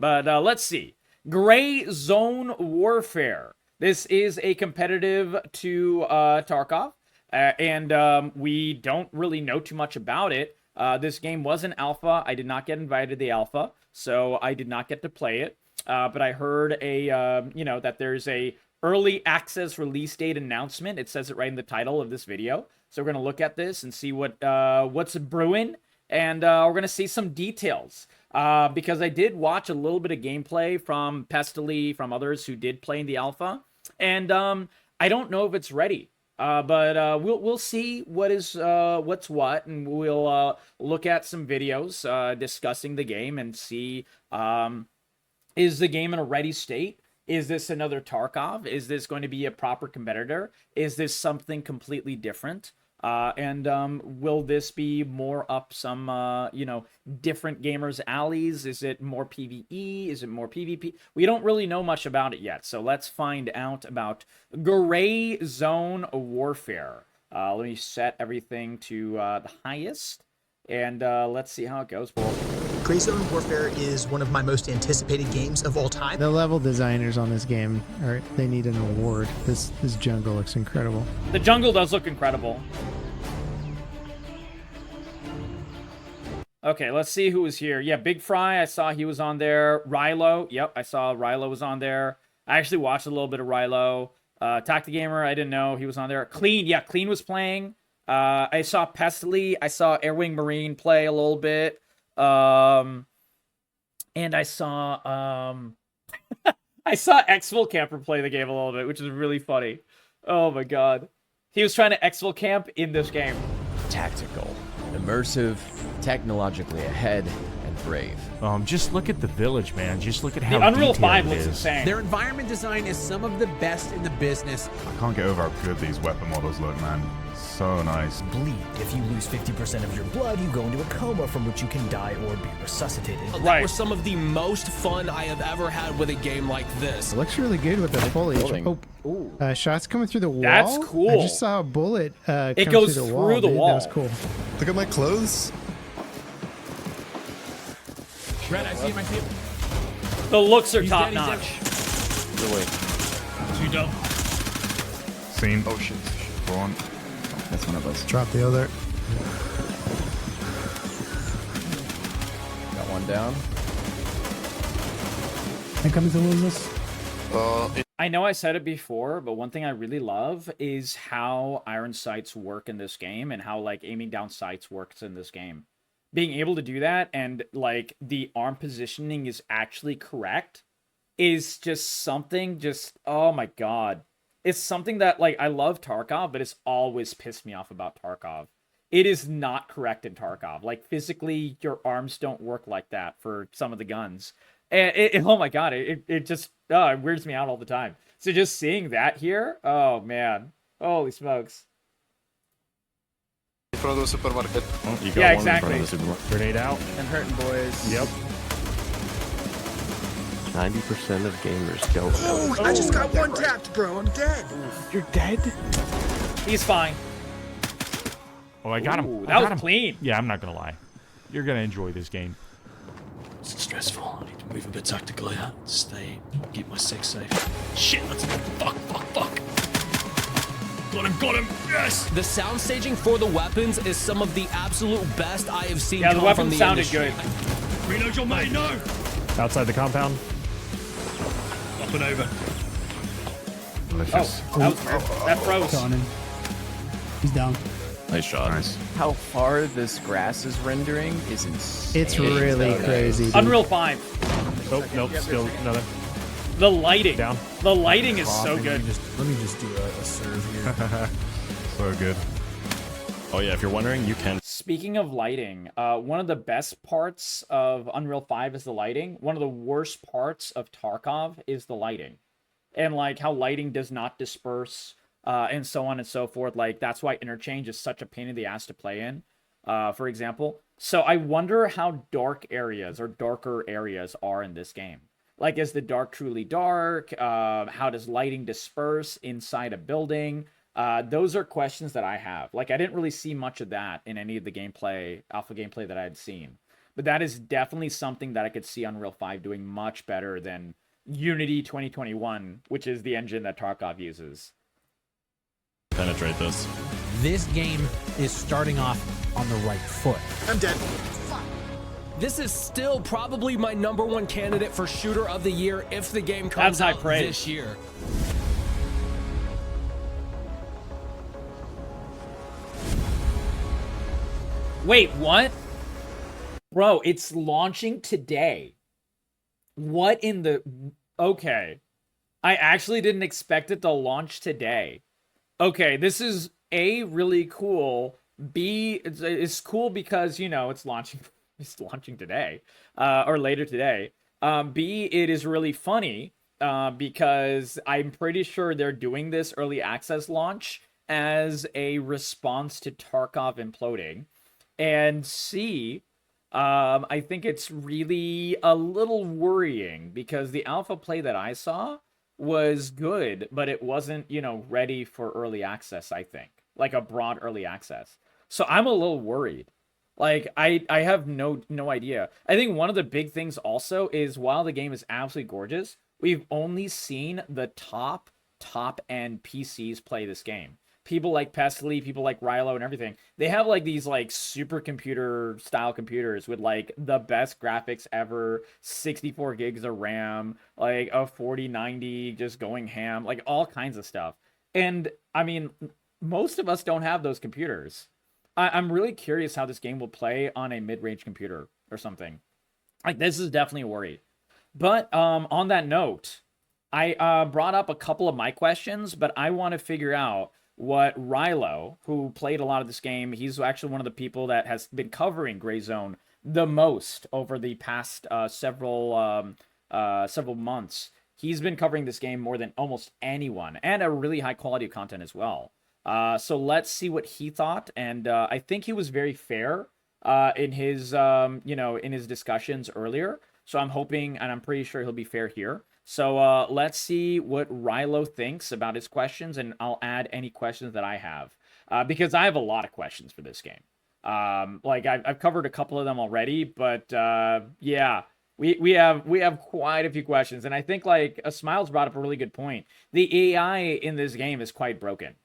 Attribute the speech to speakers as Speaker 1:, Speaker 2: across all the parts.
Speaker 1: But let's see. Gray Zone Warfare. This is a competitive to Tarkov, and we don't really know too much about it. This game was an alpha. I did not get invited to the alpha, so I did not get to play it. But I heard that there's a early access release date announcement. It says it right in the title of this video. So we're gonna look at this and see what's brewing, and we're gonna see some details. Because I did watch a little bit of gameplay from Pestily, from others who did play in the alpha, and I don't know if it's ready. But we'll see what's what, and we'll look at some videos discussing the game and see is the game in a ready state? Is this another Tarkov? Is this going to be a proper competitor? Is this something completely different? And will this be more up some, different gamers' alleys? Is it more PvE? Is it more PvP? We don't really know much about it yet. So let's find out about Gray Zone Warfare. Let me set everything to the highest, and let's see how it goes.
Speaker 2: Gray Zone Warfare is one of my most anticipated games of all time.
Speaker 3: The level designers on this game, they need an award. This jungle looks incredible.
Speaker 1: The jungle does look incredible. Okay, let's see who was here. Yeah, Big Fry, I saw he was on there. Rilo, yep, I saw Rilo was on there. I actually watched a little bit of Rilo. Tacti Gamer, I didn't know he was on there. Clean, yeah, Clean was playing. I saw Pestily. I saw Airwing Marine play a little bit. And I saw I saw Exfil Camper play the game a little bit, which is really funny. Oh my god. He was trying to Exfil camp in this game.
Speaker 4: Tactical, immersive, technologically ahead, and brave.
Speaker 5: Just look at the village, man. Just look at how
Speaker 1: the Unreal
Speaker 5: detailed
Speaker 1: 5
Speaker 5: it
Speaker 1: looks
Speaker 5: is.
Speaker 1: insane.
Speaker 2: Their environment design is some of the best in the business.
Speaker 6: I can't get over how good these weapon models look, man. So nice.
Speaker 7: Bleed. If you lose 50% of your blood, you go into a coma from which you can die or be resuscitated.
Speaker 1: Right.
Speaker 8: That was some of the most fun I have ever had with a game like this.
Speaker 3: It looks really good with the foliage. Oh, shots coming through the wall.
Speaker 1: That's cool.
Speaker 3: I just saw a bullet.
Speaker 1: It
Speaker 3: come
Speaker 1: goes
Speaker 3: through the
Speaker 1: through
Speaker 3: wall.
Speaker 1: the
Speaker 3: Dude.
Speaker 1: wall.
Speaker 3: That was cool.
Speaker 9: Look at my clothes.
Speaker 8: Red, I see him, I see him.
Speaker 1: The looks are
Speaker 8: He's
Speaker 1: top
Speaker 8: dead, he's
Speaker 1: notch.
Speaker 4: Really?
Speaker 8: Two dope.
Speaker 6: Scene. Oh shit. Go on.
Speaker 4: That's one of us.
Speaker 3: Drop the other.
Speaker 4: Got one down.
Speaker 3: And coming to lose this.
Speaker 1: I know I said it before, but one thing I really love is how iron sights work in this game and how like aiming down sights works in this game. Being able to do that and like the arm positioning is actually correct is just something oh my god. It's something that like I love Tarkov, but it's always pissed me off about Tarkov. It is not correct in Tarkov. Like physically your arms don't work like that for some of the guns. And oh my god, it just it weirds me out all the time. So just seeing that here, oh man, holy smokes!
Speaker 9: In front of the supermarket.
Speaker 5: Oh, you got
Speaker 1: Yeah,
Speaker 5: one in front
Speaker 1: exactly.
Speaker 5: of the supermarket. Grenade out.
Speaker 4: I'm hurting, boys.
Speaker 5: Yep.
Speaker 10: 90% of gamers don't know.
Speaker 2: Oh, I just got one tapped, bro. I'm dead.
Speaker 10: You're dead?
Speaker 1: He's fine.
Speaker 5: Oh, I got him.
Speaker 1: Ooh,
Speaker 5: I
Speaker 1: that
Speaker 5: got
Speaker 1: was
Speaker 5: him.
Speaker 1: clean.
Speaker 5: Yeah, I'm not gonna lie. You're gonna enjoy this game.
Speaker 8: It's stressful. I need to move a bit tactically. Keep my six safe. Shit, that's fuck. Got him, yes! The sound staging for the weapons is some of the absolute best I have seen.
Speaker 1: Yeah, the
Speaker 8: come from
Speaker 1: weapons
Speaker 8: the
Speaker 1: sounded
Speaker 8: industry.
Speaker 1: good.
Speaker 8: Reload your mate, no!
Speaker 5: Outside the compound.
Speaker 8: Up and over.
Speaker 6: Delicious.
Speaker 1: That froze.
Speaker 3: He's down.
Speaker 4: Nice shot.
Speaker 6: Nice.
Speaker 4: How far this grass is rendering is insane.
Speaker 3: It's really crazy. Dude.
Speaker 1: Unreal 5.
Speaker 5: Oh, nope, still another.
Speaker 1: The lighting.
Speaker 5: Down.
Speaker 1: The lighting is so good.
Speaker 7: Let me just do a serve here.
Speaker 6: So good.
Speaker 10: Oh yeah, if you're wondering, you can.
Speaker 1: Speaking of lighting, one of the best parts of Unreal 5 is the lighting. One of the worst parts of Tarkov is the lighting. And like how lighting does not disperse and so on and so forth. Like that's why interchange is such a pain in the ass to play in, for example. So I wonder how dark areas or darker areas are in this game. Like, is the dark truly dark? How does lighting disperse inside a building? Those are questions that I have. Like, I didn't really see much of that in any of the gameplay, alpha gameplay that I had seen. but that is definitely something that I could see Unreal 5 doing much better than Unity 2021, which is the engine that Tarkov uses.
Speaker 10: Penetrate this.
Speaker 11: This game is starting off on the right foot.
Speaker 2: I'm dead.
Speaker 12: This is still probably my #1 candidate for shooter of the year if the game comes
Speaker 1: That's high
Speaker 12: out
Speaker 1: praise.
Speaker 12: this year.
Speaker 1: Wait, what? Bro, it's launching today. What in the... Okay. I actually didn't expect it to launch today. Okay, this is A, really cool. B, it's cool because, you know, it's launching today. Or later today. B, it is really funny because I'm pretty sure they're doing this early access launch as a response to Tarkov imploding. And C, I think it's really a little worrying because the alpha play that I saw was good, but it wasn't, you know, ready for early access, I think. Like a broad early access. So I'm a little worried. Like, I have no idea. I think one of the big things also is while the game is absolutely gorgeous, we've only seen the top-end PCs play this game. People like Pestily, people like Rilo and everything, they have like these like supercomputer style computers with like the best graphics ever, 64 gigs of RAM, like a 4090 just going ham, like all kinds of stuff. And I mean, most of us don't have those computers. I'm really curious how this game will play on a mid-range computer or something. Like, this is definitely a worry. But on that note, I brought up a couple of my questions, but I want to figure out what Rilo, who played a lot of this game, he's actually one of the people that has been covering Gray Zone the most over the past several months. He's been covering this game more than almost anyone, and a really high quality of content as well. So let's see what he thought, and I think he was very fair in his in his discussions earlier. So I'm hoping, and I'm pretty sure he'll be fair here. So let's see what Rilo thinks about his questions, and I'll add any questions that I have because I have a lot of questions for this game. Like I've covered a couple of them already, but yeah, we have quite a few questions, and I think like Smiles brought up a really good point. The AI in this game is quite broken.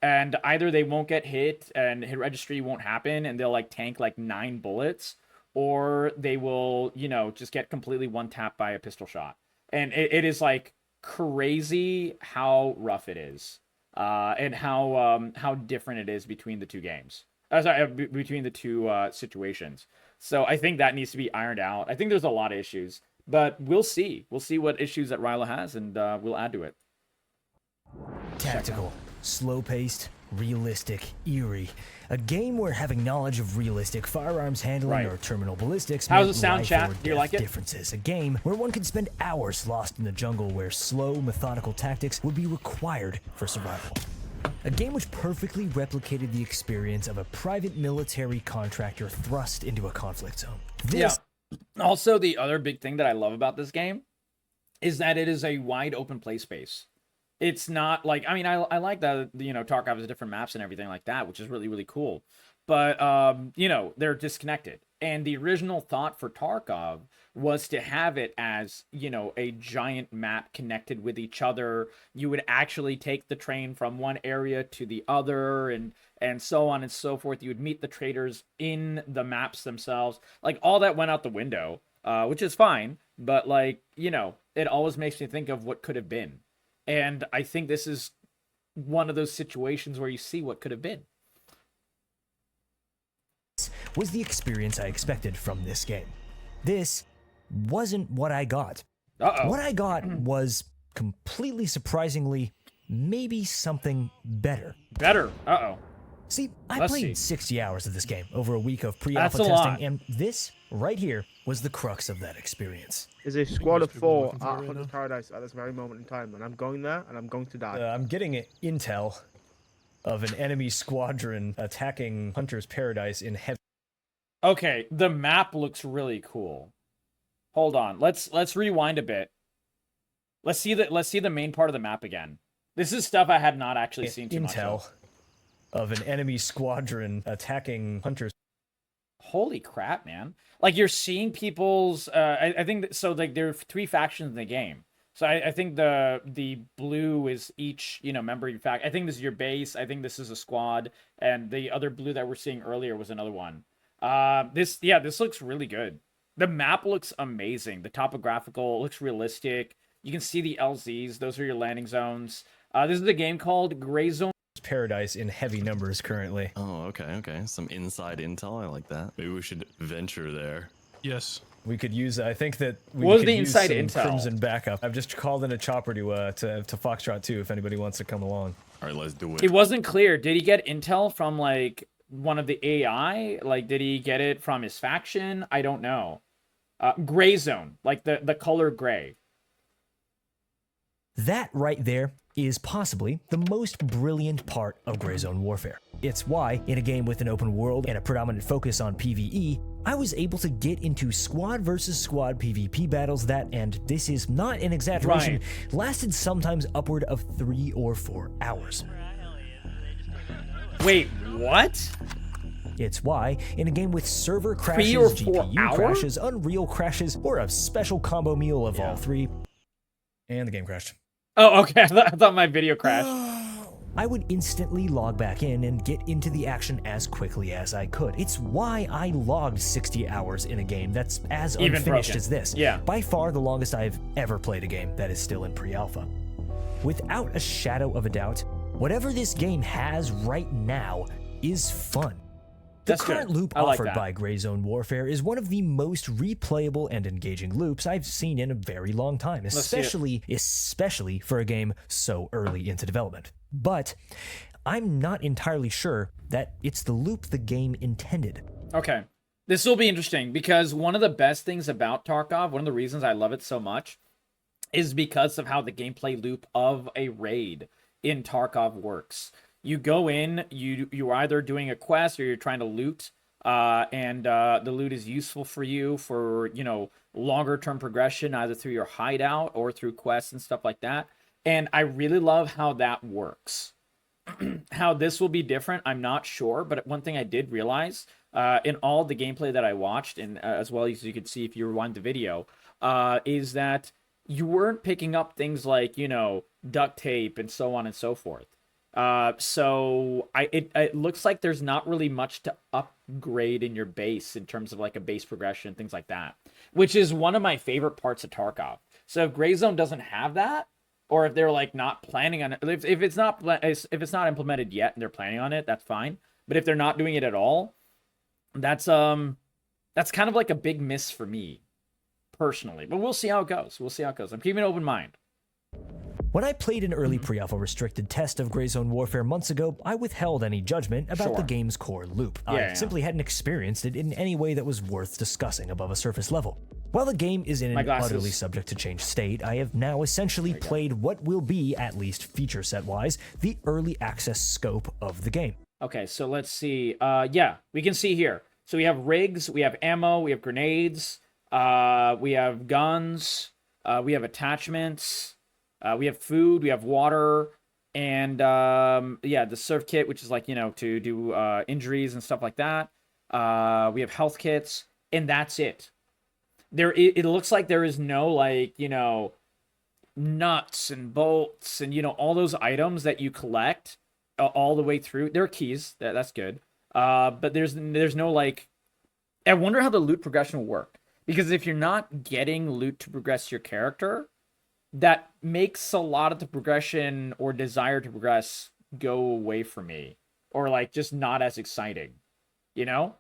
Speaker 1: And either they won't get hit and hit registry won't happen and they'll like tank like 9 bullets, or they will, you know, just get completely one tap by a pistol shot. And it is like crazy how rough it is, and how different it is between the two games. Between the two situations. So I think that needs to be ironed out. I think there's a lot of issues, but we'll see. We'll see what issues that Rilo has, and we'll add to it.
Speaker 7: Tactical, slow-paced, realistic, eerie. A game where having knowledge of realistic firearms handling or terminal ballistics
Speaker 1: How's
Speaker 7: meant
Speaker 1: the sound,
Speaker 7: life
Speaker 1: chat?
Speaker 7: or
Speaker 1: Do you
Speaker 7: death
Speaker 1: like it?
Speaker 7: differences. A game where one could spend hours lost in the jungle where slow, methodical tactics would be required for survival. A game which perfectly replicated the experience of a private military contractor thrust into a conflict zone. This
Speaker 1: Also, the other big thing that I love about this game is that it is a wide open play space. It's not like, I mean, I like that, you know, Tarkov has different maps and everything like that, which is really, really cool. But, you know, they're disconnected. And the original thought for Tarkov was to have it as, you know, a giant map connected with each other. You would actually take the train from one area to the other and so on and so forth. You would meet the traders in the maps themselves. Like, all that went out the window, which is fine. But, like, you know, it always makes me think of what could have been. And I think this is one of those situations where you see what could have been.
Speaker 7: Was the experience I expected from this game. This wasn't what I got. What I got was completely surprisingly maybe something better. See, I played 60 hours of this game over a week of pre-alpha testing, and this right here was the crux of that experience.
Speaker 13: There's a squad of 4 at Hunter's Paradise at this very moment in time, and I'm going there, and I'm going to die.
Speaker 7: I'm getting intel of an enemy squadron attacking Hunter's Paradise in heavy.
Speaker 1: Okay, the map looks really cool. Hold on, let's rewind a bit. Let's see the main part of the map again. This is stuff I had not actually seen too much of.
Speaker 7: Intel of an enemy squadron attacking Hunter's.
Speaker 1: Holy crap, man. Like, you're seeing people's I think that, so like there are 3 factions in the game. So I think the blue is each, you know, member of your fact. I think this is your base. I think this is a squad, and the other blue that we're seeing earlier was another one. This looks really good. The map looks amazing. The topographical looks realistic. You can see the LZs. Those are your landing zones. This is a game called Gray Zone
Speaker 7: Paradise in heavy numbers currently.
Speaker 10: Oh, okay. Some inside intel. I like that. Maybe we should venture there.
Speaker 8: Yes.
Speaker 7: We could use. I think that we
Speaker 1: What was
Speaker 7: could
Speaker 1: the
Speaker 7: use
Speaker 1: inside
Speaker 7: some
Speaker 1: intel?
Speaker 7: Crimson backup. I've just called in a chopper to Foxtrot 2 if anybody wants to come along.
Speaker 10: All right, let's do it.
Speaker 1: It wasn't clear. Did he get intel from like one of the AI? Like, did he get it from his faction? I don't know. Gray Zone, like the color gray.
Speaker 7: That right there is possibly the most brilliant part of Gray Zone Warfare. It's why, in a game with an open world and a predominant focus on PvE, I was able to get into squad versus squad PvP battles that, and this is not an exaggeration, lasted sometimes upward of 3 or 4 hours.
Speaker 1: Wait, what?
Speaker 7: It's why, in a game with server
Speaker 1: 3
Speaker 7: crashes,
Speaker 1: or 4
Speaker 7: GPU
Speaker 1: hours?
Speaker 7: crashes, Unreal crashes, or a special combo meal of all 3, and the game crashed.
Speaker 1: Oh, okay. I thought my video crashed.
Speaker 7: I would instantly log back in and get into the action as quickly as I could. It's why I logged 60 hours in a game that's as
Speaker 1: Even
Speaker 7: unfinished
Speaker 1: broken.
Speaker 7: as this.
Speaker 1: Yeah.
Speaker 7: By far the longest I've ever played a game that is still in pre-alpha. Without a shadow of a doubt, whatever this game has right now is fun. The
Speaker 1: That's
Speaker 7: current
Speaker 1: good.
Speaker 7: loop
Speaker 1: I like
Speaker 7: offered
Speaker 1: that.
Speaker 7: by Gray Zone Warfare is one of the most replayable and engaging loops I've seen in a very long time,
Speaker 1: see it.
Speaker 7: especially for a game so early into development. But I'm not entirely sure that it's the loop the game intended.
Speaker 1: Okay. This will be interesting because one of the best things about Tarkov, one of the reasons I love it so much, is because of how the gameplay loop of a raid in Tarkov works. You go in, you're either doing a quest or you're trying to loot, and the loot is useful for you for, you know, longer term progression, either through your hideout or through quests and stuff like that. And I really love how that works. How this will be different, I'm not sure, but one thing I did realize in all the gameplay that I watched, and as well as you could see if you rewind the video, is that you weren't picking up things like, you know, duct tape and so on and so forth. So it looks like there's not really much to upgrade in your base in terms of like a base progression, things like that, which is one of my favorite parts of Tarkov. So if Gray Zone doesn't have that, or if they're like not planning on it, if it's not implemented yet and they're planning on it, that's fine. But if they're not doing it at all, that's kind of like a big miss for me personally. But we'll see how it goes. I'm keeping an open mind.
Speaker 7: When I played an early pre-alpha restricted test of Gray Zone Warfare months ago, I withheld any judgment about the game's core loop. I simply hadn't experienced it in any way that was worth discussing above a surface level. While the game is in an utterly subject to change state, I have now essentially played what will be, at least feature set-wise, the early access scope of the game.
Speaker 1: Okay, so let's see. Yeah, we can see here. So we have rigs, we have ammo, we have grenades, we have guns, we have attachments, we have food, we have water, and the surf kit, which is like, you know, to do injuries and stuff like that. We have health kits, and that's it. It looks like there is no, like, you know, nuts and bolts and, you know, all those items that you collect all the way through. There are keys, that's good. But there's no, like, I wonder how the loot progression will work. Because if you're not getting loot to progress your character, that makes a lot of the progression or desire to progress go away from me. Or, like, just not as exciting. You know?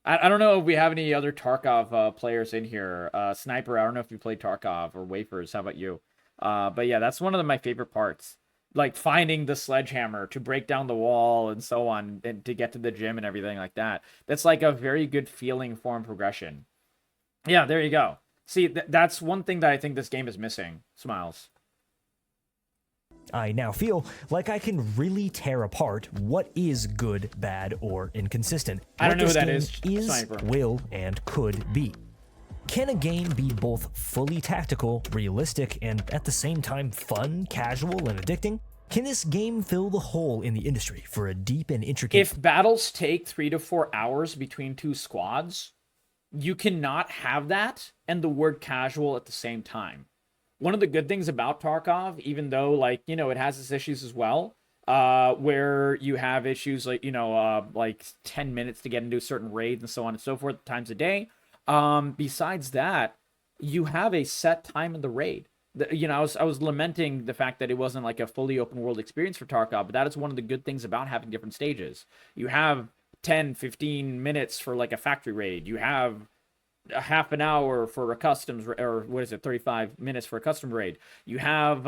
Speaker 1: I don't know if we have any other Tarkov players in here. Sniper, I don't know if you played Tarkov, or Wafers, how about you? But yeah, that's one of my favorite parts. Like, finding the sledgehammer to break down the wall and so on, and to get to the gym and everything like that. That's like a very good feeling form progression. Yeah, there you go. See, that's one thing that I think this game is missing. Smiles.
Speaker 7: I now feel like I can really tear apart what is good, bad, or inconsistent.
Speaker 1: I don't know who that
Speaker 7: is,
Speaker 1: Sniper.
Speaker 7: will, and could be. Can a game be both fully tactical, realistic, and at the same time fun, casual, and addicting? Can this game fill the hole in the industry for a deep and intricate...
Speaker 1: If battles take 3 to 4 hours between 2 squads, you cannot have that and the word casual at the same time. One of the good things about Tarkov, even though, like, you know, it has its issues as well, where you have issues like, you know, like 10 minutes to get into certain raids and so on and so forth times a day. Besides that, you have a set time in the raid. You know, I was lamenting the fact that it wasn't like a fully open world experience for Tarkov, but that is one of the good things about having different stages. You have 10, 15 minutes for like a factory raid. You have a half an hour for a customs, or what is it, 35 minutes for a custom raid. You have,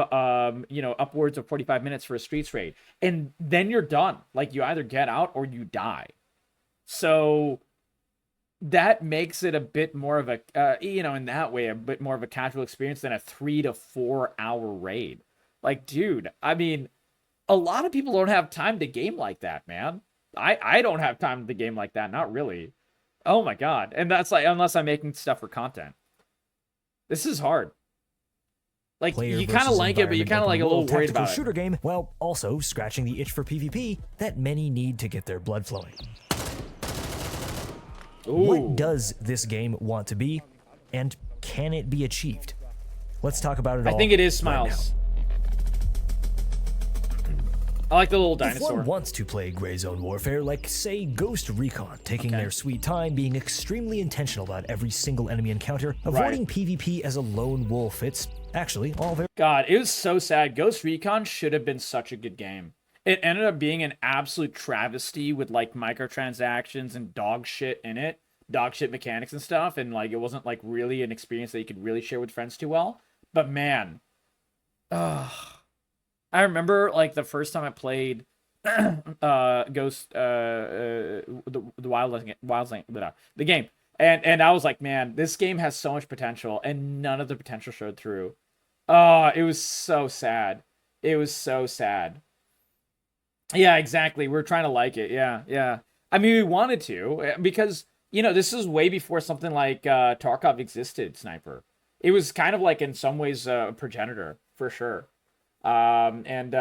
Speaker 1: you know, upwards of 45 minutes for a streets raid. And then you're done. Like, you either get out or you die. So that makes it a bit more of a, you know, in that way, a bit more of a casual experience than a 3 to 4 hour raid. Like, dude, I mean, a lot of people don't have time to game like that, man. I don't have time to game like that. Not really. Oh my God. And that's like, unless I'm making stuff for content. This is hard. Like, you kind of like it, but you kind of like a little worried about it.
Speaker 7: Shooter game, while also scratching the itch for PvP that many need to get their blood flowing.
Speaker 1: Ooh.
Speaker 7: What does this game want to be, and can it be achieved? Let's talk about it all.
Speaker 1: I think it is Smiles.
Speaker 7: Right
Speaker 1: I like the little dinosaur.
Speaker 7: If one wants to play Gray Zone Warfare, like, say, Ghost Recon, taking their sweet time, being extremely intentional about every single enemy encounter, avoiding PvP as a lone wolf, it's actually all very...
Speaker 1: God, it was so sad. Ghost Recon should have been such a good game. It ended up being an absolute travesty with, like, microtransactions and dog shit in it. Dog shit mechanics and stuff, and, like, it wasn't, like, really an experience that you could really share with friends too well. But, man... Ugh... I remember, like, the first time I played Ghost, the game, and I was like, man, this game has so much potential, and none of the potential showed through. Oh, it was so sad. It was so sad. Yeah, exactly. We're trying to like it. Yeah. I mean, we wanted to, because, you know, this is way before something like Tarkov existed, Sniper. It was kind of like, in some ways, a progenitor, for sure. And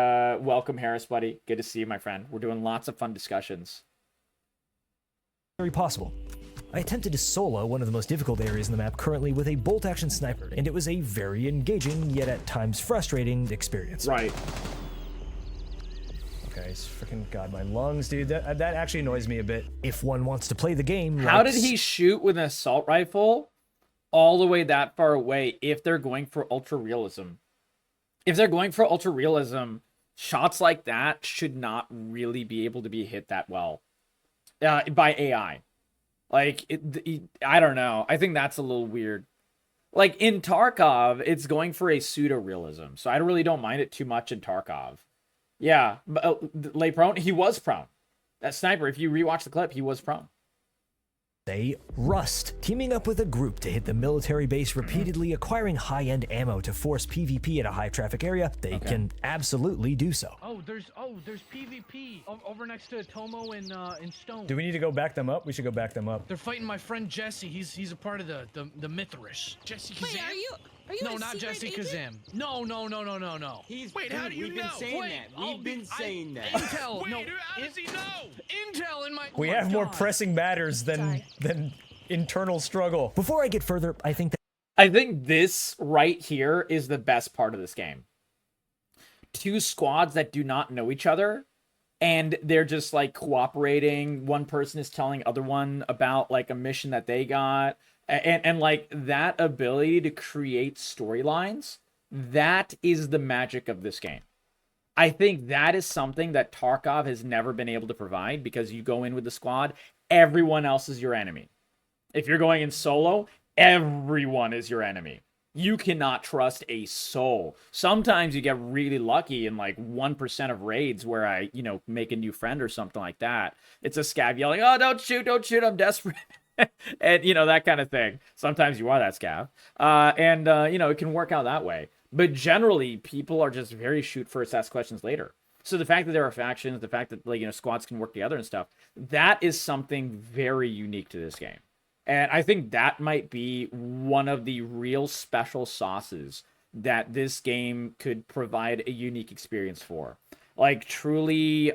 Speaker 1: welcome, Harris, buddy. Good to see you, my friend. We're doing lots of fun discussions.
Speaker 7: Very possible. I attempted to solo one of the most difficult areas in the map currently with a bolt-action sniper, and it was a very engaging, yet at times frustrating experience.
Speaker 1: Right.
Speaker 7: Okay, freaking God, my lungs, dude. That actually annoys me a bit. If one wants to play the game,
Speaker 1: how did he shoot with an assault rifle all the way that far away if they're going for ultra realism? If they're going for ultra realism, shots like that should not really be able to be hit that well by AI. Like, I don't know. I think that's a little weird. Like, in Tarkov, it's going for a pseudo realism, so I really don't mind it too much in Tarkov. Yeah, but lay prone. He was prone. That sniper, if you rewatch the clip, he was prone.
Speaker 7: Say Rust, teaming up with a group to hit the military base repeatedly, acquiring high-end ammo to force PvP at a high-traffic area, they can absolutely do so.
Speaker 14: Oh, there's PvP over next to Tomo and Stone.
Speaker 7: Do we need to go back them up? We should go back them up.
Speaker 14: They're fighting my friend Jesse. He's a part of the Mithrish. Jesse Kazam?
Speaker 15: Wait, are you
Speaker 14: no,
Speaker 15: a
Speaker 14: not
Speaker 15: secret
Speaker 14: Jesse
Speaker 15: agent?
Speaker 14: Kazam. No. Wait, how do you know?
Speaker 15: We've been saying that.
Speaker 14: Intel.
Speaker 15: Wait,
Speaker 14: no,
Speaker 15: how does he know?
Speaker 14: Intel in my.
Speaker 7: We have more pressing matters than internal struggle. Before I get further, I think
Speaker 1: this right here is the best part of this game. 2 squads that do not know each other, and they're just like cooperating. One person is telling other one about like a mission that they got, and like that ability to create storylines, that is the magic of this game. I think that is something that Tarkov has never been able to provide, because you go in with the squad, everyone else is your enemy. If you're going in solo, everyone is your enemy. You cannot trust a soul. Sometimes you get really lucky in like 1% of raids where I, you know, make a new friend or something like that. It's a scav yelling, "Oh, don't shoot, I'm desperate." And, you know, that kind of thing. Sometimes you are that scav. You know, it can work out that way. But generally, people are just very shoot first, ask questions later. So the fact that there are factions, the fact that, like, you know, squads can work together and stuff, that is something very unique to this game. And I think that might be one of the real special sauces that this game could provide a unique experience for. Like, truly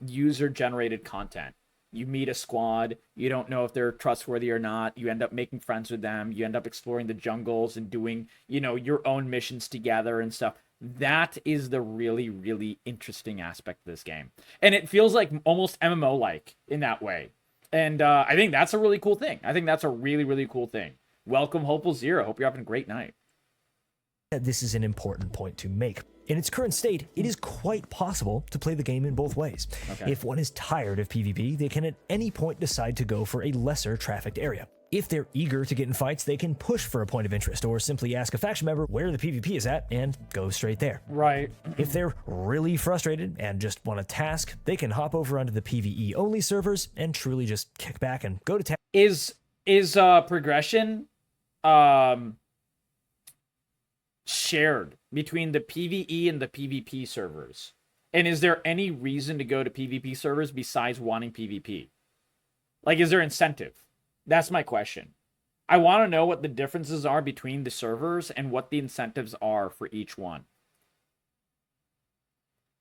Speaker 1: user-generated content. You meet a squad, you don't know if they're trustworthy or not, you end up making friends with them, you end up exploring the jungles and doing, you know, your own missions together and stuff. That is the really, really interesting aspect of this game. And it feels like almost MMO-like in that way. And I think that's a really cool thing. I think that's a really, really cool thing. Welcome, Hopeful Zero. Hope you're having a great night.
Speaker 7: This is an important point to make. In its current state, it is quite possible to play the game in both ways.
Speaker 1: Okay.
Speaker 7: If one is tired of PvP, they can at any point decide to go for a lesser trafficked area. If they're eager to get in fights, they can push for a point of interest or simply ask a faction member where the PvP is at and go straight there.
Speaker 1: Right.
Speaker 7: If they're really frustrated and just want a task, they can hop over onto the PvE only servers and truly just kick back and go to town.
Speaker 1: Is progression shared between the PvE and the PvP servers? And is there any reason to go to PvP servers besides wanting PvP? Like, is there incentive? That's my question. I want to know what the differences are between the servers and what the incentives are for each one.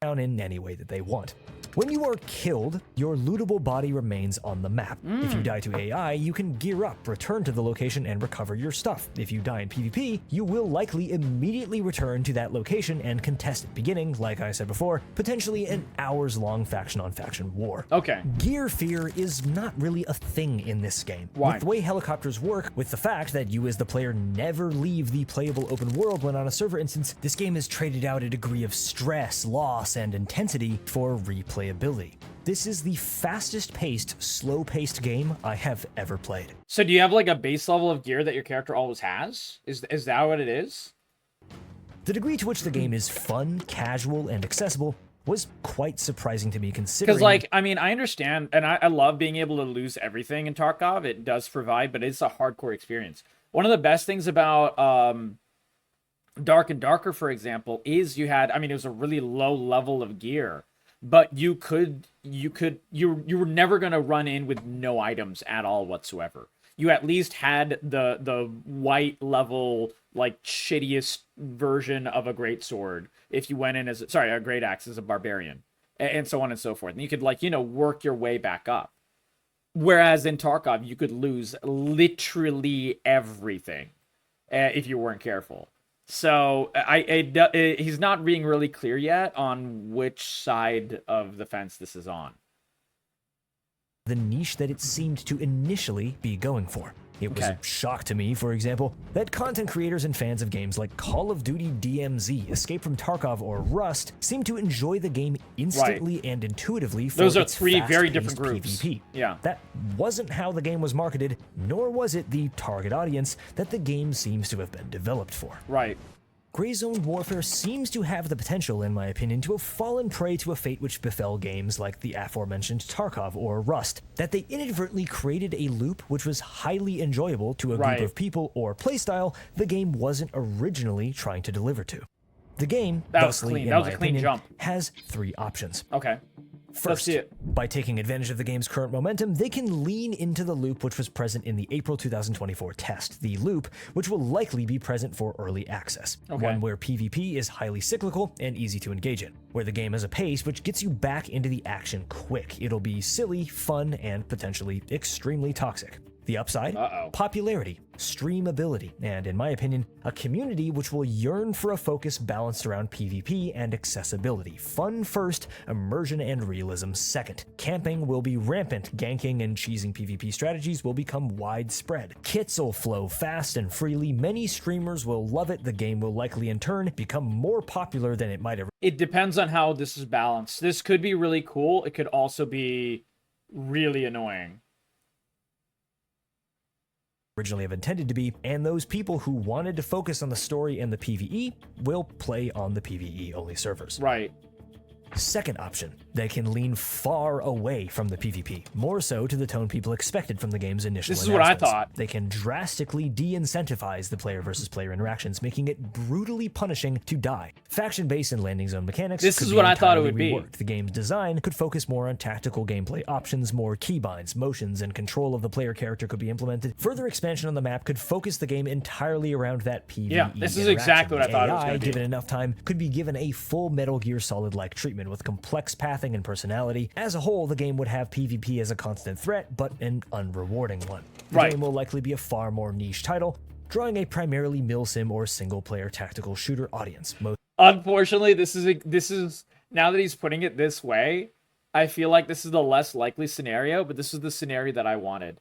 Speaker 7: In any way that they want. When you are killed, your lootable body remains on the map. If you die to AI, you can gear up, return to the location, and recover your stuff. If you die in PvP, you will likely immediately return to that location and contest it, beginning, like I said before, potentially an hours-long faction-on-faction war.
Speaker 1: Okay.
Speaker 7: Gear fear is not really a thing in this game.
Speaker 1: Why?
Speaker 7: With the way helicopters work, with the fact that you as the player never leave the playable open world when on a server instance, this game has traded out a degree of stress, loss, and intensity for replayability. This is the fastest-paced, slow-paced game I have ever played.
Speaker 1: So do you have like a base level of gear that your character always has? Is that what it is?
Speaker 7: The degree to which the game is fun, casual, and accessible was quite surprising to me considering...
Speaker 1: Because, like, I mean, I understand, and I love being able to lose everything in Tarkov. It does provide, but it's a hardcore experience. One of the best things about Dark and Darker, for example, is you had, I mean, it was a really low level of gear, but you were never going to run in with no items at all whatsoever. You at least had the white level, like, shittiest version of a greatsword if you went in as, a great axe as a barbarian, and so on and so forth. And you could, like, you know, work your way back up. Whereas in Tarkov, you could lose literally everything if you weren't careful. So he's not being really clear yet on which side of the fence this is on.
Speaker 7: The niche that it seemed to initially be going for. It was a shock to me, for example, that content creators and fans of games like Call of Duty DMZ, Escape from Tarkov, or Rust seem to enjoy the game instantly and intuitively for
Speaker 1: those are
Speaker 7: its
Speaker 1: three very different groups.
Speaker 7: PvP.
Speaker 1: Yeah.
Speaker 7: That wasn't how the game was marketed, nor was it the target audience that the game seems to have been developed for.
Speaker 1: Right.
Speaker 7: Gray Zone Warfare seems to have the potential, in my opinion, to have fallen prey to a fate which befell games like the aforementioned Tarkov or Rust, that they inadvertently created a loop which was highly enjoyable to a group of people or playstyle the game wasn't originally trying to deliver to. The game, thusly, in my opinion, has three options.
Speaker 1: Okay.
Speaker 7: First, by taking advantage of the game's current momentum, they can lean into the loop which was present in the April 2024 test, the loop which will likely be present for early access, one where PvP is highly cyclical and easy to engage in, where the game has a pace which gets you back into the action quick. It'll be silly, fun, and potentially extremely toxic. The upside? Popularity, streamability, and in my opinion, a community which will yearn for a focus balanced around PvP and accessibility. Fun first, immersion and realism second. Camping will be rampant, ganking and cheesing PvP strategies will become widespread. Kits will flow fast and freely, many streamers will love it, the game will likely in turn become more popular than it might have.
Speaker 1: It depends on how this is balanced. This could be really cool, it could also be really annoying.
Speaker 7: Originally have intended to be, and those people who wanted to focus on the story and the PvE will play on the PvE only servers.
Speaker 1: Right.
Speaker 7: Second option, they can lean far away from the PvP, more so to the tone people expected from the game's initial
Speaker 1: This is what I
Speaker 7: announcements.
Speaker 1: thought.
Speaker 7: They can drastically de-incentivize the player versus player interactions, making it brutally punishing to die. Faction-based and landing zone mechanics
Speaker 1: This
Speaker 7: could
Speaker 1: is
Speaker 7: be
Speaker 1: what I thought it
Speaker 7: entirely
Speaker 1: would be.
Speaker 7: reworked. The game's design could focus more on tactical gameplay options, more keybinds, motions, and control of the player character could be implemented. Further expansion on the map could focus the game entirely around that PvE
Speaker 1: Yeah, this is
Speaker 7: interaction.
Speaker 1: exactly what I thought it was
Speaker 7: AI,
Speaker 1: gonna be.
Speaker 7: given enough time, could be given a full Metal Gear Solid-like treatment with complex pathing and personality. As a whole, the game would have PvP as a constant threat, but an unrewarding one. The
Speaker 1: Right.
Speaker 7: game will likely be a far more niche title, drawing a primarily milsim or single-player tactical shooter audience.
Speaker 1: Unfortunately, this is now that he's putting it this way, I feel like this is the less likely scenario, but this is the scenario that I wanted.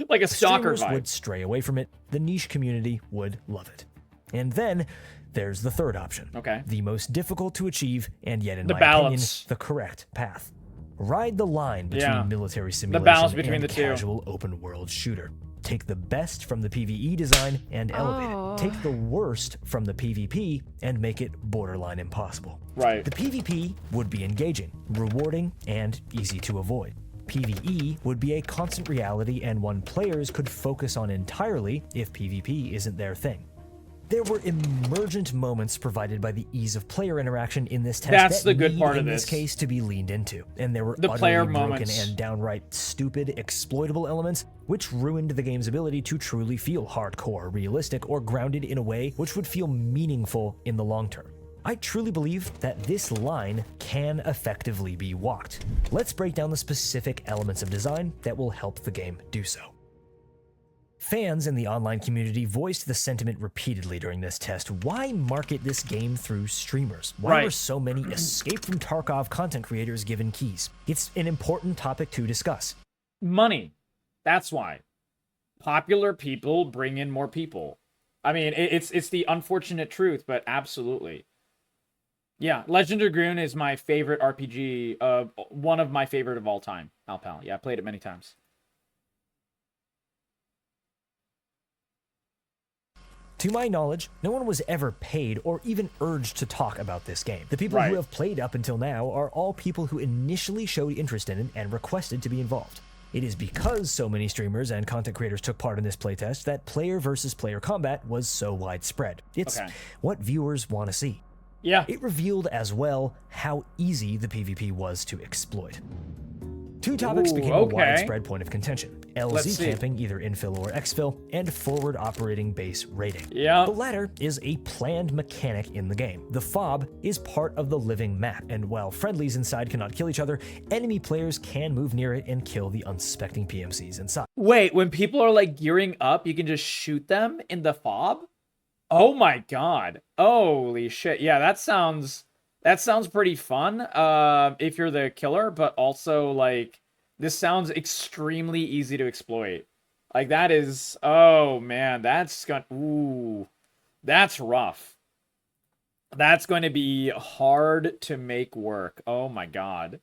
Speaker 1: Like a stalker
Speaker 7: Streamers
Speaker 1: vibe.
Speaker 7: would stray away from it. The niche community would love it. And then there's the third option.
Speaker 1: Okay.
Speaker 7: The most difficult to achieve, and yet in
Speaker 1: The
Speaker 7: my
Speaker 1: balance.
Speaker 7: opinion, the correct path. Ride the line between
Speaker 1: Yeah.
Speaker 7: military
Speaker 1: The
Speaker 7: simulation
Speaker 1: balance between
Speaker 7: and
Speaker 1: the two.
Speaker 7: casual open world shooter. Take the best from the PvE design and elevate it. Take the worst from the PvP and make it borderline impossible.
Speaker 1: Right.
Speaker 7: The PvP would be engaging, rewarding, and easy to avoid. PvE would be a constant reality and one players could focus on entirely if PvP isn't their thing. There were emergent moments provided by the ease of player interaction in this test
Speaker 1: That's
Speaker 7: that
Speaker 1: the good
Speaker 7: need,
Speaker 1: part of
Speaker 7: in this
Speaker 1: this.
Speaker 7: case, to be leaned into, and there were
Speaker 1: The
Speaker 7: utterly
Speaker 1: player
Speaker 7: broken
Speaker 1: moments.
Speaker 7: and downright stupid, exploitable elements which ruined the game's ability to truly feel hardcore, realistic, or grounded in a way which would feel meaningful in the long term. I truly believe that this line can effectively be walked. Let's break down the specific elements of design that will help the game do so. Fans in the online community voiced the sentiment repeatedly during this test. Why market this game through streamers? Why
Speaker 1: Right.
Speaker 7: were so many Escape from Tarkov content creators given keys? It's an important topic to discuss.
Speaker 1: Money. That's why. Popular people bring in more people. I mean, it's the unfortunate truth, but absolutely. Yeah, Legend of Dragoon is my favorite RPG, one of my favorite of all time, Alpal. Yeah, I played it many times.
Speaker 7: To my knowledge, no one was ever paid or even urged to talk about this game. The people
Speaker 1: Right.
Speaker 7: who have played up until now are all people who initially showed interest in it and requested to be involved. It is because so many streamers and content creators took part in this playtest that player versus player combat was so widespread. It's
Speaker 1: Okay.
Speaker 7: what viewers want to see.
Speaker 1: Yeah.
Speaker 7: It revealed as well how easy the PvP was to exploit. Two topics
Speaker 1: Ooh,
Speaker 7: became
Speaker 1: okay.
Speaker 7: a widespread point of contention.
Speaker 1: Let's
Speaker 7: LZ
Speaker 1: see.
Speaker 7: camping, either infill or exfil, and forward operating base raiding.
Speaker 1: Yeah.
Speaker 7: The latter is a planned mechanic in the game. The FOB is part of the living map, and while friendlies inside cannot kill each other, enemy players can move near it and kill the unsuspecting PMCs inside.
Speaker 1: Wait, when people are like gearing up, you can just shoot them in the fob? Oh my god. Holy shit. Yeah, that sounds pretty fun. If you're the killer, but also like this sounds extremely easy to exploit. Like that is, oh man, that's rough. That's going to be hard to make work. Oh my god.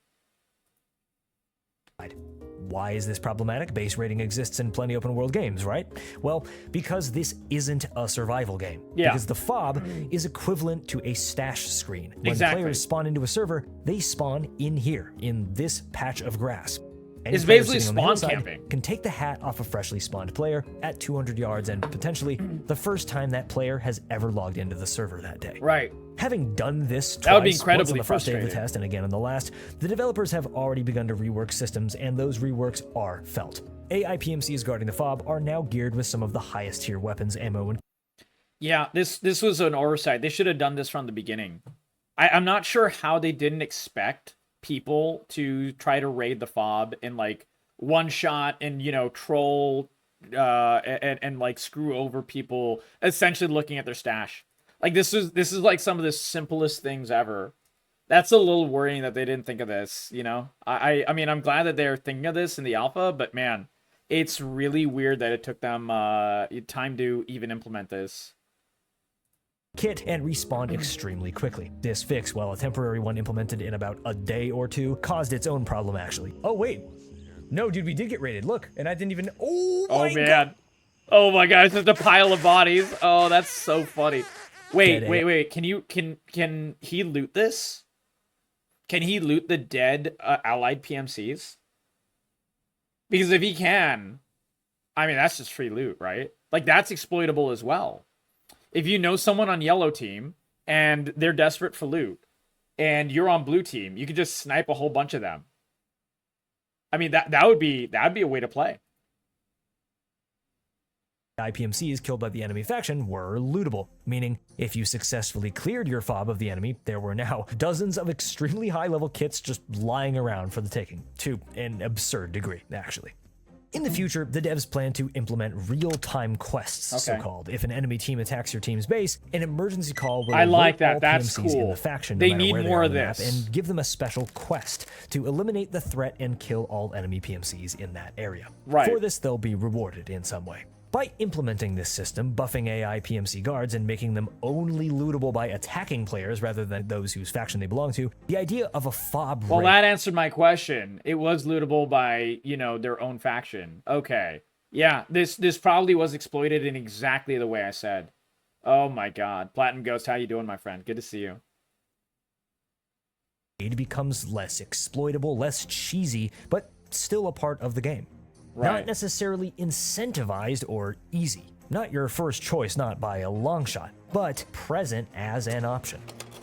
Speaker 7: Why is this problematic? Base raiding exists in plenty open world games, right? Well, because this isn't a survival game.
Speaker 1: Yeah.
Speaker 7: Because the FOB is equivalent to a stash screen. When
Speaker 1: Exactly.
Speaker 7: players spawn into a server, they spawn in here, in this patch of grass. Any
Speaker 1: It's
Speaker 7: player
Speaker 1: basically
Speaker 7: sitting on the
Speaker 1: spawn
Speaker 7: hillside
Speaker 1: camping.
Speaker 7: can take the hat off a freshly spawned player at 200 yards and potentially the first time that player has ever logged into the server that day.
Speaker 1: Right.
Speaker 7: Having done this
Speaker 1: That would be
Speaker 7: twice, once
Speaker 1: incredibly
Speaker 7: on the first day of the
Speaker 1: frustrating.
Speaker 7: test and again on the last, the developers have already begun to rework systems, and those reworks are felt. AI PMCs guarding the FOB are now geared with some of the highest tier weapons, ammo, and
Speaker 1: Yeah, this was an oversight. They should have done this from the beginning. I'm not sure how they didn't expect people to try to raid the FOB and like one shot and troll and like screw over people essentially looking at their stash. Like this is like some of the simplest things ever. That's a little worrying that they didn't think of this, I mean, I'm glad that they're thinking of this in the alpha, but man, it's really weird that it took them time to even implement this.
Speaker 7: kit and respawn extremely quickly. This fix, while a temporary one implemented in about a day or two, caused its own problem actually.
Speaker 16: Oh wait, no dude, we did get raided. Look, and I didn't even. Oh
Speaker 1: Oh
Speaker 16: my
Speaker 1: man.
Speaker 16: God.
Speaker 1: Oh my god, it's just a pile of bodies. Oh, that's so funny. Wait. Can he loot this? Can he loot the dead allied PMCs? Because if he can, I mean, that's just free loot, right? Like, that's exploitable as well. If you know someone on yellow team and they're desperate for loot and you're on blue team, you could just snipe a whole bunch of them. I mean, that would be a way to play.
Speaker 7: IPMCs killed by the enemy faction were lootable, meaning if you successfully cleared your fob of the enemy, there were now dozens of extremely high-level kits just lying around for the taking, to an absurd degree, actually. In the future, the devs plan to implement real-time quests, so-called. If an enemy team attacks your team's base, an emergency call will alert all
Speaker 1: That's
Speaker 7: PMCs
Speaker 1: cool.
Speaker 7: in the faction,
Speaker 1: They
Speaker 7: no matter
Speaker 1: need
Speaker 7: where they
Speaker 1: more
Speaker 7: are
Speaker 1: of
Speaker 7: on the map,
Speaker 1: this.
Speaker 7: and give them a special quest to eliminate the threat and kill all enemy PMCs in that area.
Speaker 1: Right.
Speaker 7: For this, they'll be rewarded in some way. By implementing this system, buffing AI PMC guards and making them only lootable by attacking players rather than those whose faction they belong to, the idea of a fob
Speaker 1: Well,
Speaker 7: raid
Speaker 1: that answered my question. It was lootable by, their own faction. Okay. Yeah, this probably was exploited in exactly the way I said. Oh my god. Platinum Ghost, how you doing, my friend? Good to see you.
Speaker 7: becomes less exploitable, less cheesy, but still a part of the game. Not necessarily incentivized or easy. Not your first choice, not by a long shot, but present as an option.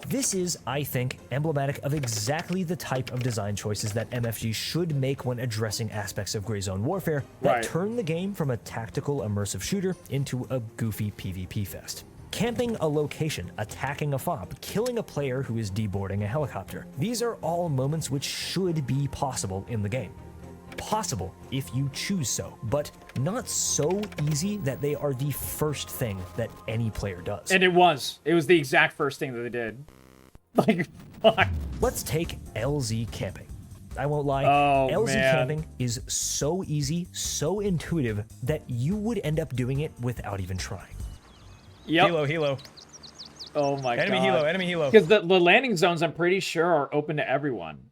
Speaker 7: This is, I think, emblematic of exactly the type of design choices that MFG should make when addressing aspects of Gray Zone Warfare that turn the game from a tactical immersive shooter into a goofy PvP fest. Camping a location, attacking a fob, killing a player who is deboarding a helicopter. These are all moments which should be possible in the game. Possible if you choose so, but not so easy that they are the first thing that any player does.
Speaker 1: And it was the exact first thing that they did. Like, fuck.
Speaker 7: Let's take LZ camping. I won't lie, LZ camping is so easy, so intuitive, that you would end up doing it without even trying.
Speaker 1: Yep.
Speaker 16: Helo.
Speaker 1: Oh my god.
Speaker 16: Enemy helo.
Speaker 1: Because the landing zones, I'm pretty sure, are open to everyone.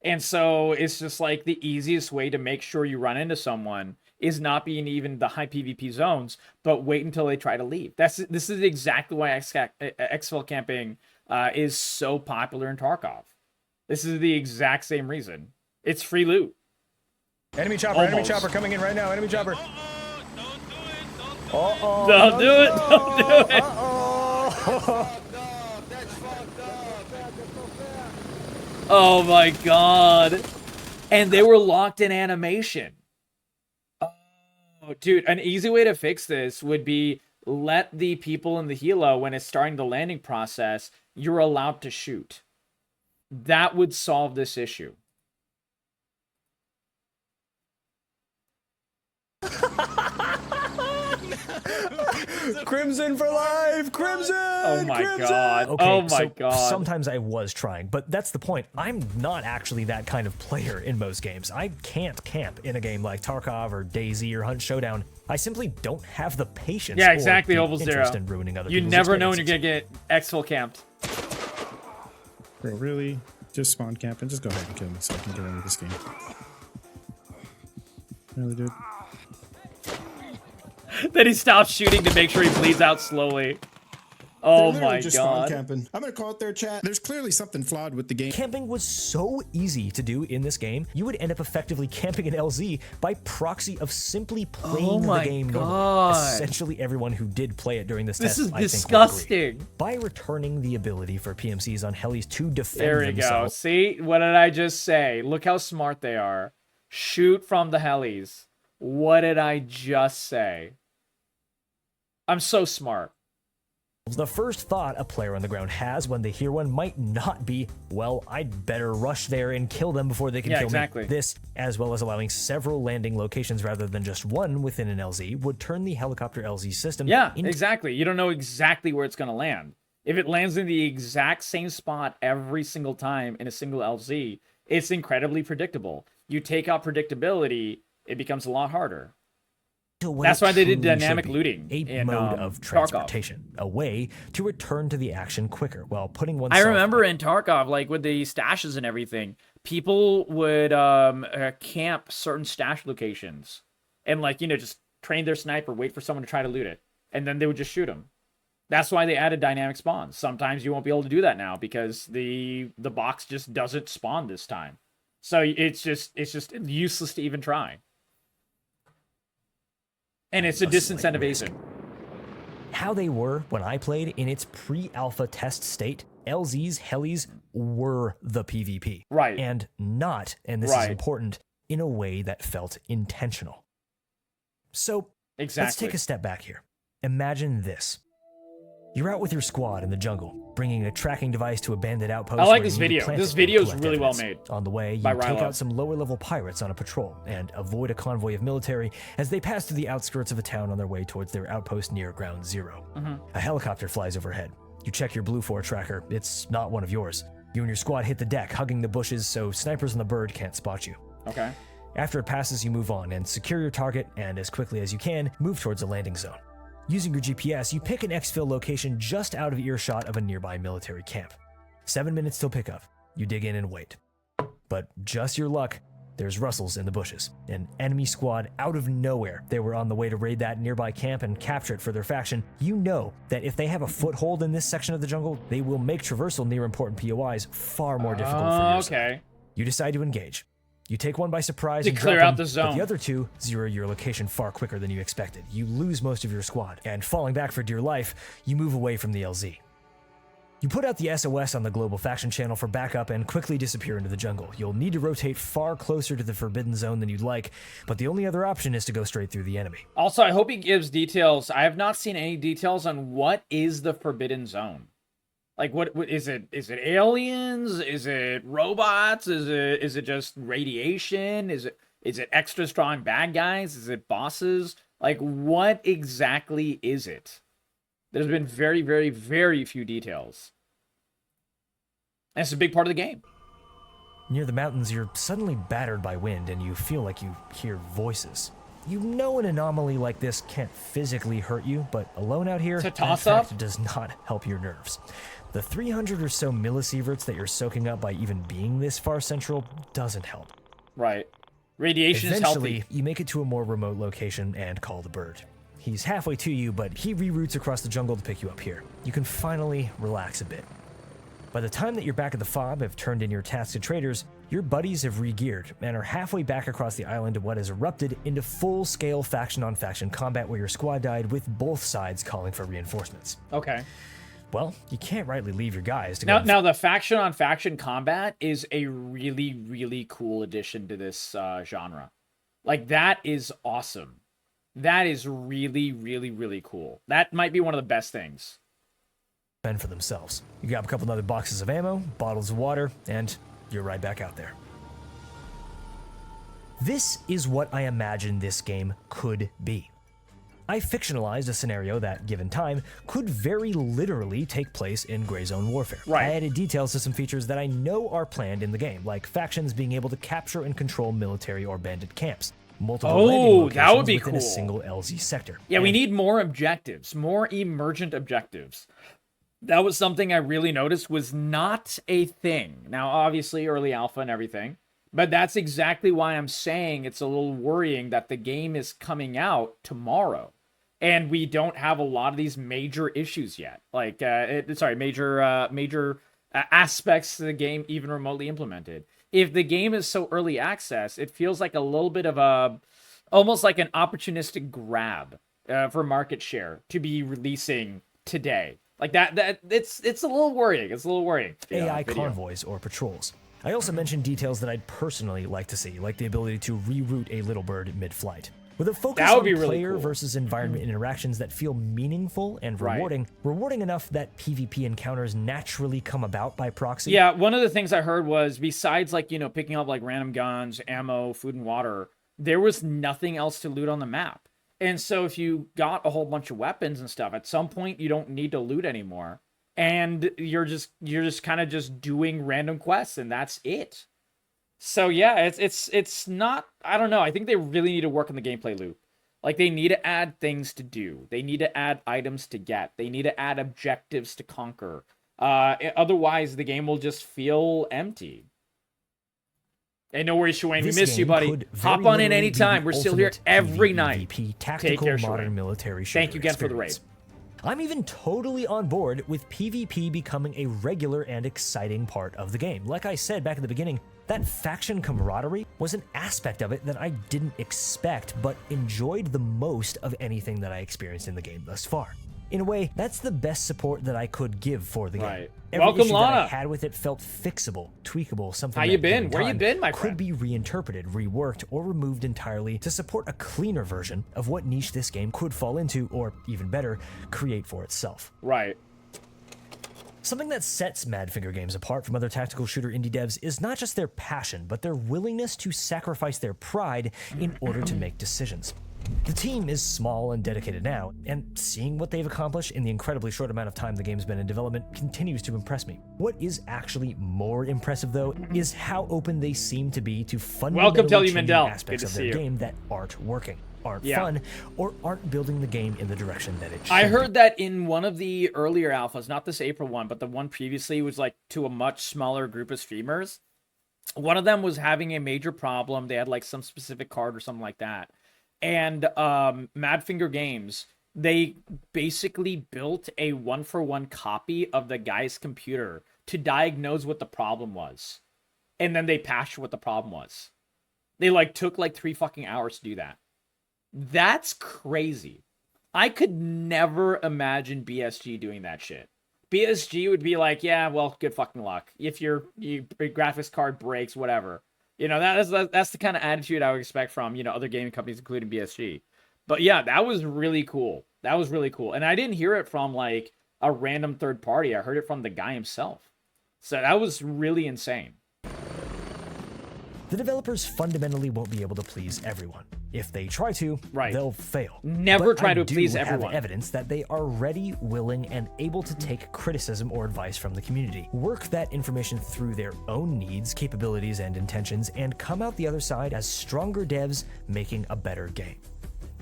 Speaker 1: And so it's just like the easiest way to make sure you run into someone is not being even the high PvP zones, but wait until they try to leave. This is exactly why exfil camping is so popular in Tarkov. This is the exact same reason. It's free loot.
Speaker 16: Enemy chopper coming in right now. Enemy chopper.
Speaker 1: Don't do it. Don't do it. Oh my god. And they were locked in animation. Oh, dude, an easy way to fix this would be let the people in the helo, when it's starting the landing process, you're allowed to shoot. That would solve this issue.
Speaker 16: Crimson for life! Crimson!
Speaker 1: Oh my
Speaker 16: Crimson!
Speaker 1: god.
Speaker 7: Okay,
Speaker 1: oh my
Speaker 7: so
Speaker 1: god.
Speaker 7: Sometimes I was trying, but that's the point. I'm not actually that kind of player in most games. I can't camp in a game like Tarkov or DayZ or Hunt Showdown. I simply don't have the patience
Speaker 1: Yeah, exactly,
Speaker 7: or the
Speaker 1: Oval Zero.
Speaker 7: interest in ruining other
Speaker 1: You
Speaker 7: people's
Speaker 1: never know when you're
Speaker 7: experiences.
Speaker 1: gonna get exfil camped.
Speaker 17: Bro, really? Just spawn camp and just go ahead and kill me so I can get into this game. Really, dude?
Speaker 1: Then he stops shooting to make sure he bleeds out slowly. Oh my
Speaker 17: Just spawn
Speaker 1: god.
Speaker 17: camping. I'm gonna call it their chat. There's clearly something flawed with the game.
Speaker 7: Camping was so easy to do in this game, you would end up effectively camping an LZ by proxy of simply playing the game normally. Essentially everyone who did play it during this test,
Speaker 1: This is
Speaker 7: I think, will agree.
Speaker 1: disgusting.
Speaker 7: By returning the ability for PMCs on helis to defend
Speaker 1: There we go.
Speaker 7: themselves,
Speaker 1: See? What did I just say? Look how smart they are. Shoot from the helis. What did I just say? I'm so smart.
Speaker 7: the first thought a player on the ground has when they hear one might not be, well, I'd better rush there and kill them before they can kill me. This, as well as allowing several landing locations rather than just one within an LZ, would turn the helicopter LZ system
Speaker 1: exactly. You don't know exactly where it's going to land. If it lands in the exact same spot every single time in a single LZ, it's incredibly predictable. You take out predictability, it becomes a lot harder. That's why they did dynamic looting.
Speaker 7: A mode of transportation, a way to return to the action quicker while putting oneself.
Speaker 1: I remember in Tarkov, like with the stashes and everything, people would camp certain stash locations and, like, you know, just train their sniper, wait for someone to try to loot it, and then they would just shoot them. That's why they added dynamic spawns. Sometimes you won't be able to do that now because the box just doesn't spawn this time. So it's just useless to even try. And it's a disincentivization.
Speaker 7: How they were when I played in its pre-alpha test state, LZs, helis were the PvP.
Speaker 1: Right.
Speaker 7: And not, and this is important, in a way that felt intentional. So, let's take a step back here. Imagine this. You're out with your squad in the jungle, bringing a tracking device to a bandit outpost.
Speaker 1: I like this video. This video is really well made.
Speaker 7: On the way, you take out some lower-level pirates on a patrol and avoid a convoy of military as they pass through the outskirts of a town on their way towards their outpost near Ground Zero. A helicopter flies overhead. You check your Blue 4 tracker. It's not one of yours. You and your squad hit the deck, hugging the bushes so snipers on the bird can't spot you.
Speaker 1: Okay.
Speaker 7: After it passes, you move on and secure your target, and as quickly as you can, move towards a landing zone. Using your GPS, you pick an exfil location just out of earshot of a nearby military camp. 7 minutes till pickup. You dig in and wait. But just your luck, there's rustles in the bushes. An enemy squad out of nowhere. They were on the way to raid that nearby camp and capture it for their faction. You know that if they have a foothold in this section of the jungle, they will make traversal near important POIs far more difficult for you.
Speaker 1: Okay.
Speaker 7: You decide to engage. You take one by surprise
Speaker 1: To
Speaker 7: and
Speaker 1: clear
Speaker 7: drop
Speaker 1: out
Speaker 7: them,
Speaker 1: the zone.
Speaker 7: but the other two zero your location far quicker than you expected. You lose most of your squad, and falling back for dear life, you move away from the LZ. You put out the SOS on the global faction channel for backup and quickly disappear into the jungle. You'll need to rotate far closer to the forbidden zone than you'd like, but the only other option is to go straight through the enemy.
Speaker 1: Also, I hope he gives details. I have not seen any details on what is the forbidden zone. Like, what is it? Is it aliens? Is it robots? Is it just radiation? Is it extra strong bad guys? Is it bosses? Like, what exactly is it? There's been very, very, very few details. And it's a big part of the game.
Speaker 7: Near the mountains, you're suddenly battered by wind and you feel like you hear voices. You know an anomaly like this can't physically hurt you, but alone out here, that fact does not help your nerves. The 300 or so millisieverts that you're soaking up by even being this far central doesn't help.
Speaker 1: Right. Radiation is healthy.
Speaker 7: Eventually, you make it to a more remote location and call the bird. He's halfway to you, but he reroutes across the jungle to pick you up here. You can finally relax a bit. By the time that you're back at the FOB, have turned in your tasks to traders, your buddies have re-geared and are halfway back across the island to what has erupted into full-scale faction-on-faction combat where your squad died with both sides calling for reinforcements.
Speaker 1: Okay.
Speaker 7: Well, you can't rightly leave your guys to
Speaker 1: Now,
Speaker 7: go...
Speaker 1: now the faction-on-faction combat is a really, really cool addition to this genre. Like, that is awesome. That is really, really, really cool. That might be one of the best things.
Speaker 7: Fend for themselves. You grab a couple other boxes of ammo, bottles of water, and you're right back out there. This is what I imagine this game could be. I fictionalized a scenario that, given time, could very literally take place in Gray Zone Warfare.
Speaker 1: Right.
Speaker 7: I added details to some features that I know are planned in the game, like factions being able to capture and control military or bandit camps. Multiple landing locations
Speaker 1: that would be
Speaker 7: within
Speaker 1: cool.
Speaker 7: a single LZ sector.
Speaker 1: Yeah, we need more objectives, more emergent objectives. That was something I really noticed was not a thing. Now, obviously, early alpha and everything, but that's exactly why I'm saying it's a little worrying that the game is coming out tomorrow, and we don't have a lot of these major issues yet. Like, major aspects of the game even remotely implemented. If the game is so early access, it feels like a little bit of almost like an opportunistic grab for market share to be releasing today. Like that it's a little worrying. It's a little worrying.
Speaker 7: AI convoys or patrols. I also mentioned details that I'd personally like to see, like the ability to reroute a little bird mid-flight. With a focus on player versus environment interactions that feel meaningful and rewarding enough that PvP encounters naturally come about by proxy.
Speaker 1: Yeah, one of the things I heard was, besides picking up like random guns, ammo, food and water, there was nothing else to loot on the map. And so if you got a whole bunch of weapons and stuff, at some point you don't need to loot anymore. And you're just kind of just doing random quests, and that's it. So yeah, it's not, I don't know. I think they really need to work on the gameplay loop. Like, they need to add things to do. They need to add items to get. They need to add objectives to conquer. Otherwise, the game will just feel empty. Hey, no worries, Shuane. We missed you, buddy. Hop on in anytime. We're still here every night.
Speaker 7: Tactical
Speaker 1: Take care,
Speaker 7: modern
Speaker 1: Shuane.
Speaker 7: military shooter
Speaker 1: Thank you again for the raid.
Speaker 7: experience. I'm even totally on board with PvP becoming a regular and exciting part of the game. Like I said back at the beginning, that faction camaraderie was an aspect of it that I didn't expect, but enjoyed the most of anything that I experienced in the game thus far. In a way, that's the best support that I could give for the game. Every
Speaker 1: Welcome,
Speaker 7: issue that
Speaker 1: Lana.
Speaker 7: I had with it felt fixable, tweakable, something
Speaker 1: How
Speaker 7: that
Speaker 1: you been?
Speaker 7: given
Speaker 1: Where you
Speaker 7: time
Speaker 1: been, my
Speaker 7: could
Speaker 1: friend?
Speaker 7: be reinterpreted, reworked, or removed entirely to support a cleaner version of what niche this game could fall into, or even better, create for itself.
Speaker 1: Right.
Speaker 7: Something that sets Madfinger Games apart from other tactical shooter indie devs is not just their passion, but their willingness to sacrifice their pride in order to make decisions. The team is small and dedicated now, and seeing what they've accomplished in the incredibly short amount of time the game's been in development continues to impress me. What is actually more impressive, though, is how open they seem to be to fundamentally changing
Speaker 1: Mendel.
Speaker 7: aspects
Speaker 1: Good
Speaker 7: of
Speaker 1: to
Speaker 7: their
Speaker 1: see you.
Speaker 7: game that aren't working, aren't
Speaker 1: Yeah.
Speaker 7: fun, or aren't building the game in the direction that it should.
Speaker 1: I heard that in one of the earlier alphas, not this April one, but the one previously was like to a much smaller group of streamers. One of them was having a major problem. They had like some specific card or something like that. And Madfinger Games, they basically built a 1-for-1 copy of the guy's computer to diagnose what the problem was. And then they patched what the problem was. They like took like 3 fucking hours to do that. That's crazy. I could never imagine BSG doing that shit. BSG would be like, yeah, well, good fucking luck. If your graphics card breaks, whatever. You know, that's the kind of attitude I would expect from, you know, other gaming companies, including BSG. But yeah, that was really cool. That was really cool. And I didn't hear it from like a random third party. I heard it from the guy himself. So that was really insane.
Speaker 7: The developers fundamentally won't be able to please everyone. If they try to, they'll fail.
Speaker 1: Never
Speaker 7: But
Speaker 1: try
Speaker 7: I
Speaker 1: to
Speaker 7: do
Speaker 1: please
Speaker 7: have
Speaker 1: everyone.
Speaker 7: evidence that they are ready, willing, and able to take criticism or advice from the community, work that information through their own needs, capabilities, and intentions, and come out the other side as stronger devs making a better game.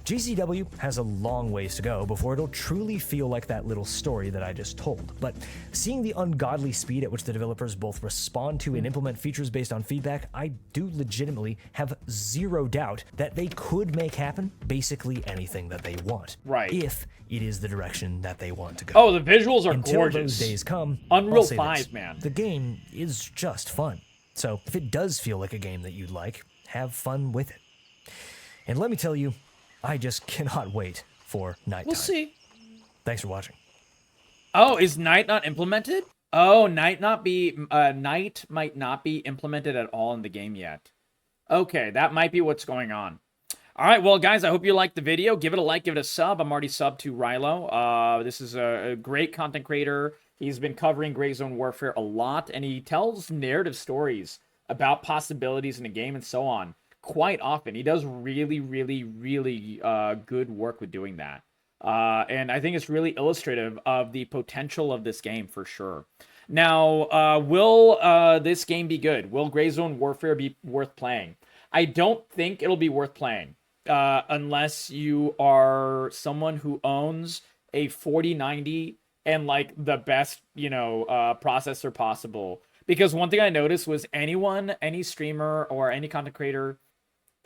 Speaker 7: GCW has a long ways to go before it'll truly feel like that little story that I just told, but seeing the ungodly speed at which the developers both respond to and implement features based on feedback, I do legitimately have zero doubt that they could make happen basically anything that they want.
Speaker 1: Right.
Speaker 7: If it is the direction that they want to go.
Speaker 1: Oh, the visuals are
Speaker 7: Until
Speaker 1: gorgeous.
Speaker 7: those days come,
Speaker 1: Unreal
Speaker 7: I'll say
Speaker 1: 5,
Speaker 7: this.
Speaker 1: man.
Speaker 7: The game is just fun. So if it does feel like a game that you'd like, have fun with it. And let me tell you, I just cannot wait for nighttime.
Speaker 1: We'll see.
Speaker 7: Thanks for watching.
Speaker 1: Oh, is night not implemented? Oh, night might not be implemented at all in the game yet. Okay, that might be what's going on. All right, well, guys, I hope you liked the video. Give it a like, give it a sub. I'm already subbed to Rilo. This is a great content creator. He's been covering Gray Zone Warfare a lot, and he tells narrative stories about possibilities in the game and so on quite often. He does really, really, really good work with doing that. And I think it's really illustrative of the potential of this game for sure. Now, will this game be good? Will Gray Zone Warfare be worth playing? I don't think it'll be worth playing unless you are someone who owns a 4090 and like the best, processor possible. Because one thing I noticed was any streamer or any content creator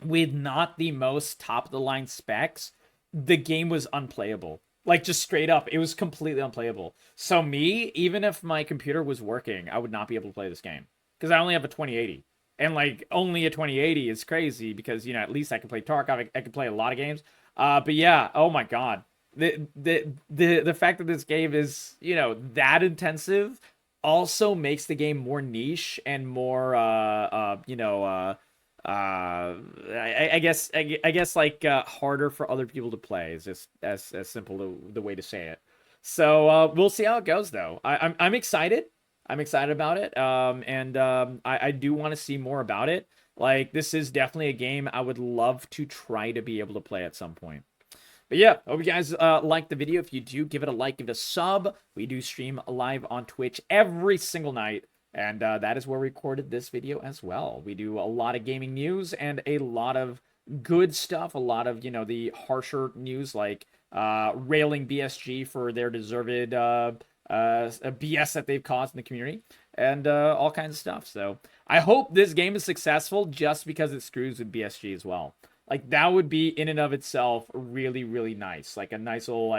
Speaker 1: with not the most top of the line specs, the game was unplayable. Like, just straight up, it was completely unplayable. So me, even if my computer was working, I would not be able to play this game because I only have a 2080. And like, only a 2080 is crazy because, at least I can play Tarkov. I can play a lot of games. But yeah, oh my god, the fact that this game is that intensive also makes the game more niche and more I guess like harder for other people to play is just as simple the way to say it. So we'll see how it goes though. I'm excited. I'm excited about it. I do want to see more about it. Like, this is definitely a game I would love to try to be able to play at some point. But yeah, hope you guys liked the video. If you do, give it a like, give it a sub. We do stream live on Twitch every single night. And that is where we recorded this video as well. We do a lot of gaming news and a lot of good stuff. A lot of, the harsher news like railing BSG for their deserved BS that they've caused in the community. And all kinds of stuff. So I hope this game is successful just because it screws with BSG as well. Like, that would be in and of itself really, really nice. Like a nice little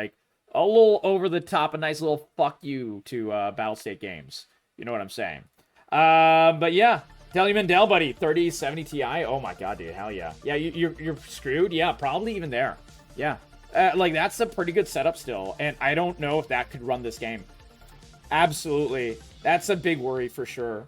Speaker 1: a little over the top, a nice little fuck you to Battlestate Games. You know what I'm saying? But yeah, Telly Mandel, buddy, 3070 Ti. Oh my god, dude, hell yeah. Yeah, you're screwed. Yeah, probably even there. Yeah, like that's a pretty good setup still, and I don't know if that could run this game. Absolutely, that's a big worry for sure.